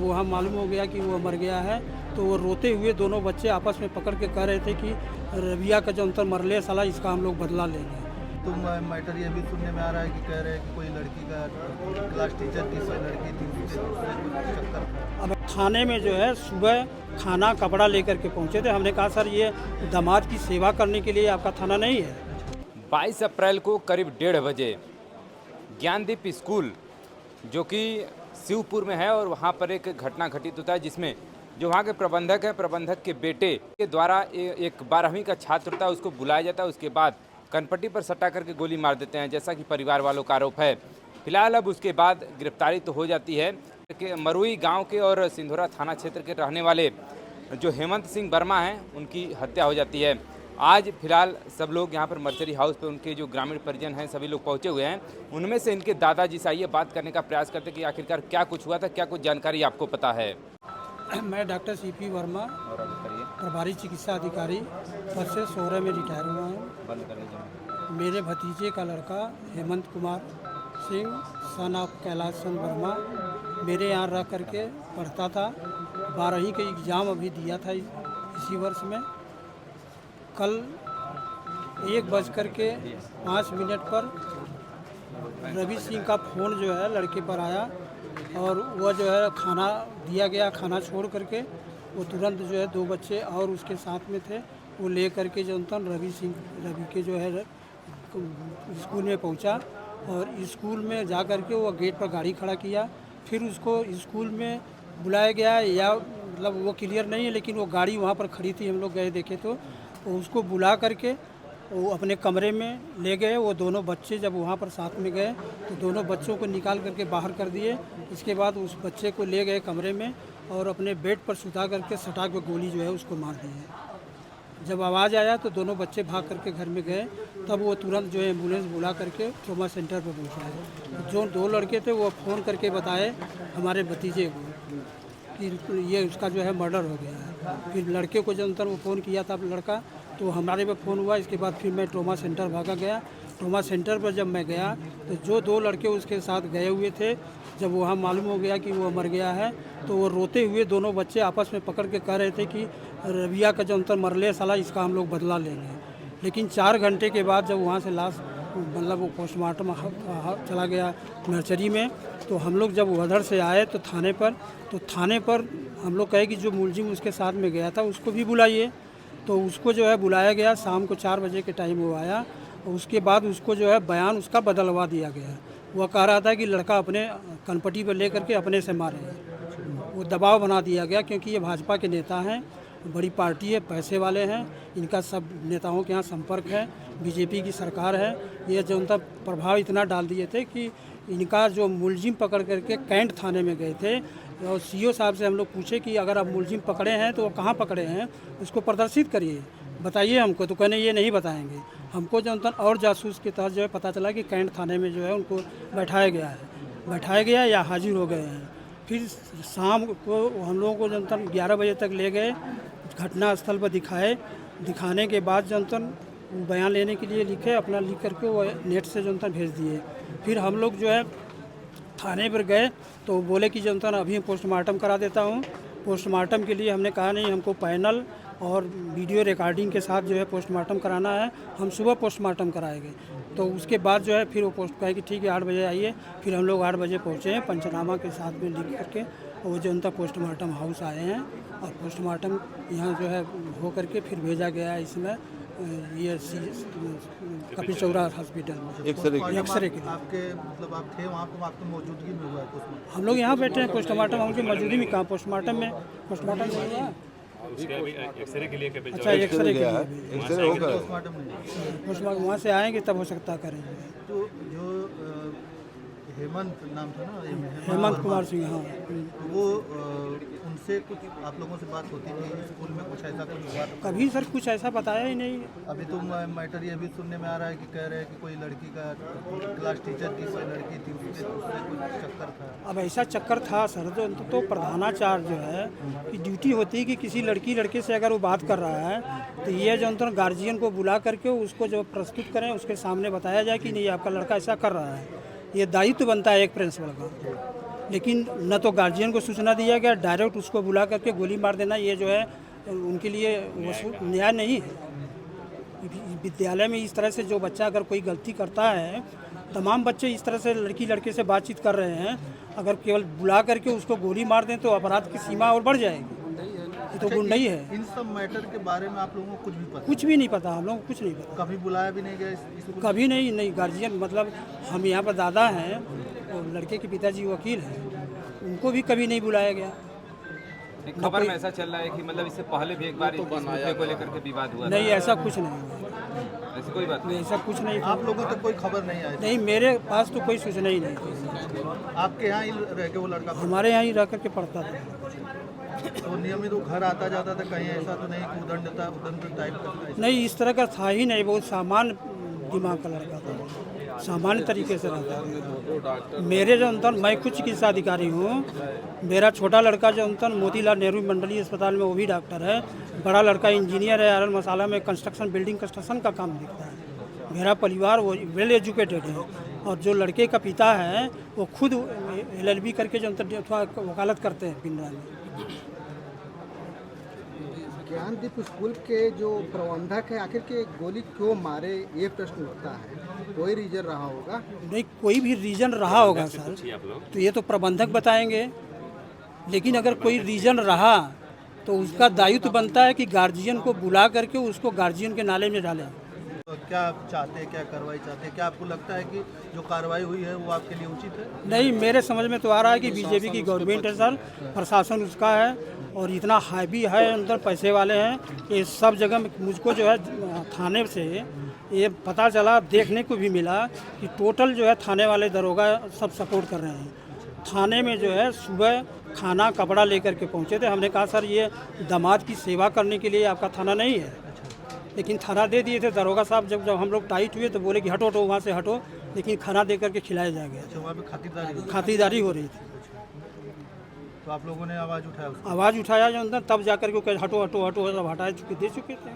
वहाँ मालूम हो गया कि वो मर गया है, तो वो रोते हुए दोनों बच्चे आपस में पकड़ के कह रहे थे कि रबिया का जो अंतर मरले साला, इसका हम लोग बदला लेंगे। तो मैटर ये भी सुनने में आ रहा है कि कह रहे हैं कि कोई लड़की का क्लास टीचर की कोई लड़की थी, उससे कुछ चक्कर था। अब थाने में जो है सुबह खाना कपड़ा लेकर के पहुँचे थे। हमने कहा सर ये दामाद की सेवा करने के लिए आपका थाना नहीं है। 22 अप्रैल को करीब 1:30 बजे ज्ञानदीप स्कूल जो कि शिवपुर में है, और वहाँ पर एक घटना घटित होता है जिसमें जो वहाँ के प्रबंधक है, प्रबंधक के बेटे के द्वारा एक 12वीं का छात्र होता है, उसको बुलाया जाता है। उसके बाद कनपट्टी पर सट्टा करके गोली मार देते हैं, जैसा कि परिवार वालों का आरोप है। फिलहाल अब उसके बाद गिरफ्तारी तो हो जाती है कि मरुई गांव के और सिंधोरा थाना क्षेत्र के रहने वाले जो हेमंत सिंह वर्मा हैं, उनकी हत्या हो जाती है। आज फिलहाल सब लोग यहाँ पर मर्चरी हाउस पे उनके जो ग्रामीण परिजन हैं सभी लोग पहुँचे हुए हैं। उनमें से इनके दादाजी से आइए बात करने का प्रयास करते कि आखिरकार क्या कुछ हुआ था, क्या कुछ जानकारी आपको पता है। मैं डॉक्टर CP वर्मा, प्रभारी चिकित्सा अधिकारी पद से 16 में रिटायर हुआ हूँ। मेरे भतीजे का लड़का हेमंत कुमार सिंह सन ऑफ कैलाश चंद वर्मा मेरे यहाँ रह करके पढ़ता था। 12वीं का एग्ज़ाम अभी दिया था इसी वर्ष में। कल 1:05 पर रवि सिंह का फ़ोन जो है लड़के पर आया, और वह जो है खाना दिया गया, खाना छोड़ करके वो तुरंत जो है 2 बच्चे और उसके साथ में थे, वो ले करके जो रवि के जो है स्कूल में पहुंचा, और स्कूल में जा करके वो गेट पर गाड़ी खड़ा किया। फिर उसको स्कूल में बुलाया गया, या मतलब वो क्लियर नहीं है, लेकिन वो गाड़ी वहाँ पर खड़ी थी, हम लोग गए देखे तो उसको बुला करके वो अपने कमरे में ले गए। वो दोनों बच्चे जब वहाँ पर साथ में गए तो दोनों बच्चों को निकाल करके बाहर कर दिए। इसके बाद उस बच्चे को ले गए कमरे में और अपने बेड पर सुता करके सटा के गोली जो है उसको मार दी है। जब आवाज़ आया तो दोनों बच्चे भाग करके घर में गए, तब वो तुरंत जो है एम्बुलेंस बुला करके ट्रॉमा सेंटर पर पहुँचाए। जो 2 लड़के थे वो फ़ोन करके बताए हमारे भतीजे को कि ये उसका जो है मर्डर हो गया है। फिर लड़के को जब वो फ़ोन किया था लड़का, तो हमारे पे फ़ोन हुआ। इसके बाद फिर मैं ट्रॉमा सेंटर भागा गया। ट्रॉमा सेंटर पर जब मैं गया तो जो 2 लड़के उसके साथ गए हुए थे, जब वहाँ मालूम हो गया कि वो मर गया है, तो वो रोते हुए दोनों बच्चे आपस में पकड़ के कह रहे थे कि रबिया का जो अंतर मरले साला, इसका हम लोग बदला लेंगे। लेकिन 4 घंटे के बाद जब वहाँ से लाश मतलब वो पोस्टमार्टम चला गया नर्सरी में, तो हम लोग जब उधर से आए तो थाने पर हम लोग कहे कि जो मुलजिम उसके साथ में गया था उसको भी बुलाइए। तो उसको जो है बुलाया गया। शाम को 4 बजे के टाइम वो आया, और उसके बाद उसको जो है बयान उसका बदलवा दिया गया। वह कह रहा था कि लड़का अपने कनपट्टी पर ले करके अपने से मारे। वो दबाव बना दिया गया, क्योंकि ये भाजपा के नेता हैं, बड़ी पार्टी है, पैसे वाले हैं, इनका सब नेताओं के यहाँ संपर्क है, बीजेपी की सरकार है। ये जो उनका प्रभाव इतना डाल दिए थे कि इनका जो मुलजिम पकड़ करके कैंट थाने में गए थे, और CO साहब से हम लोग पूछे कि अगर आप मुलजिम पकड़े हैं तो वो कहाँ पकड़े हैं, उसको प्रदर्शित करिए, बताइए हमको। तो कहने ये नहीं बताएंगे हमको। जो और जासूस के तहत जो है पता चला कि कैंट थाने में जो है उनको बैठाया गया या हाजिर हो गए हैं। फिर शाम को हम लोगों को जनतन 11 बजे तक ले गए, घटना स्थल पर दिखाने के बाद जनतन बयान लेने के लिए लिख करके वो नेट से जनतन भेज दिए। फिर हम लोग जो है थाने पर गए तो बोले कि जनतन अभी पोस्टमार्टम करा देता हूँ। पोस्टमार्टम के लिए हमने कहा नहीं, हमको पैनल और वीडियो रिकॉर्डिंग के साथ जो है पोस्टमार्टम कराना है, हम सुबह पोस्टमार्टम कराएंगे। तो उसके बाद जो है फिर वो पोस्ट कहे कि ठीक है 8 बजे आइए। फिर हम लोग 8 बजे पहुँचे हैं, पंचनामा के साथ में लिख करके, और वो जनता पोस्टमार्टम हाउस आए हैं, और पोस्टमार्टम यहाँ जो है हो करके फिर भेजा गया है इसमें ये कपिल चौरा हॉस्पिटल में एक्सरे के लिए। आपके मतलब आप थे वहाँ पर, आपकी मौजूदगी में हुआ है पोस्टमार्टम? हम लोग यहाँ बैठे हैं पोस्टमार्टम, उनकी मौजूदगी में कहाँ पोस्टमार्टम में हुआ। एक्सरे के लिए अच्छा, एक्सरे के लिए एक्सरे होगा, पोस्टमार्टम नहीं। पोस्टमार्टम वहाँ से आएंगे तब हो सकता करेंगे। तो जो हेमंत नाम था ना, हेमंत कुमार सिंह, हाँ। वो उनसे कुछ आप लोगों से बात होती थी स्कूल में, कुछ ऐसा कुछ हुआ? कभी सर कुछ ऐसा बताया ही नहीं। अभी तो मैटर ये भी सुनने में आ रहा है कि कह रहे हैं कि कोई लड़की का क्लास टीचर की कोई लड़की थी, उससे कुछ चक्कर था। अब ऐसा चक्कर था सर, तो प्रधानाचार्य जो है कि ड्यूटी होती है कि किसी लड़के से अगर वो बात कर रहा है तो ये जो अंतर गार्जियन को बुला करके उसको जो प्रस्तुत करें, उसके सामने बताया जाए कि नहीं आपका लड़का ऐसा कर रहा है। ये दायित्व बनता है एक प्रिंसिपल का। लेकिन न तो गार्जियन को सूचना दिया गया, डायरेक्ट उसको बुला करके गोली मार देना, ये जो है उनके लिए न्याय नहीं है। विद्यालय में इस तरह से जो बच्चा अगर कोई गलती करता है, तमाम बच्चे इस तरह से लड़की लड़के से बातचीत कर रहे हैं, अगर केवल बुला करके उसको गोली मार दें तो अपराध की सीमा और बढ़ जाएगी। ये तो गुंडा ही है। इन सब मैटर के बारे में आप लोगों को कुछ भी पता? कुछ भी नहीं पता, हम लोगों को कुछ नहीं पता। कभी बुलाया भी नहीं गया इसको? कभी नहीं गार्जियन, मतलब हम यहाँ पर दादा हैं और लड़के के पिताजी वकील हैं, उनको भी कभी नहीं बुलाया गया। एक खबर में ऐसा चल रहा है कि मतलब इससे पहले भी एक बार इस मुद्दे को लेकर के विवाद हुआ नहीं, ऐसा कुछ नहीं हुआ, था। ऐसी कोई बात नहीं। ऐसा कुछ नहीं। आप लोगों तक कोई खबर नहीं आई? नहीं, मेरे पास तो कोई सूचना ही नहीं थी। आपके यहाँ ही रह के वो लड़का? हमारे यहाँ ही रह करके पढ़ता था। तो नियमित वो घर आता जाता था, कहीं ऐसा तो नहीं कि उदंड टाइप का? नहीं, इस तरह का था ही नहीं, बहुत सामान्य दिमाग का लड़का था, सामान्य तरीके से रहता था। मेरे जो अंतर, मैं खुद चिकित्सा अधिकारी हूँ, मेरा छोटा लड़का जो अंतर मोतीलाल नेहरू मंडलीय अस्पताल में वो भी डॉक्टर है, बड़ा लड़का इंजीनियर है, आयरन मसाला में कंस्ट्रक्शन बिल्डिंग कंस्ट्रक्शन का काम देखता है। मेरा परिवार वो वेल एजुकेटेड है, और जो लड़के का पिता है वो खुद LLB करके जो अंतर वकालत करते हैं पिंडरा में। ज्ञानदीप स्कूल के जो प्रबंधक है, आखिर के गोली क्यों मारे, ये प्रश्न उठता है। कोई रीजन रहा होगा? नहीं, कोई भी रीजन रहा होगा सर, तो ये तो प्रबंधक बताएंगे, लेकिन अगर कोई रीजन रहा तो उसका दायित्व बनता है कि गार्जियन को बुला करके उसको गार्जियन के नाले में डालें। तो क्या आप चाहते हैं, क्या कार्रवाई चाहते हैं? क्या आपको लगता है कि जो कार्रवाई हुई है वो आपके लिए उचित है? नहीं, मेरे समझ में तो आ रहा है कि बीजेपी की गवर्नमेंट है सर, प्रशासन उसका है, और इतना हावी है, अंदर पैसे वाले हैं, ये सब जगह मुझको जो है थाने से ये पता चला, देखने को भी मिला कि टोटल जो है थाने वाले दरोगा सब सपोर्ट कर रहे हैं। थाने में जो है सुबह खाना कपड़ा लेकर के पहुंचे थे, हमने कहा सर ये दामाद की सेवा करने के लिए आपका थाना नहीं है, लेकिन खाना दे दिए थे। दरोगा साहब जब हम लोग टाइट हुए तो बोले कि हटो हटो वहाँ से हटो, लेकिन खाना दे करके खिलाया जा गया। अच्छा, वहाँ पे खातिरदारी हो रही थी। तो आप लोगों ने आवाज़ उठाया? आवाज़ उठाया जो अंदर, तब जाकर के हटो हटो हटो सब हटा चुके, दे चुके थे।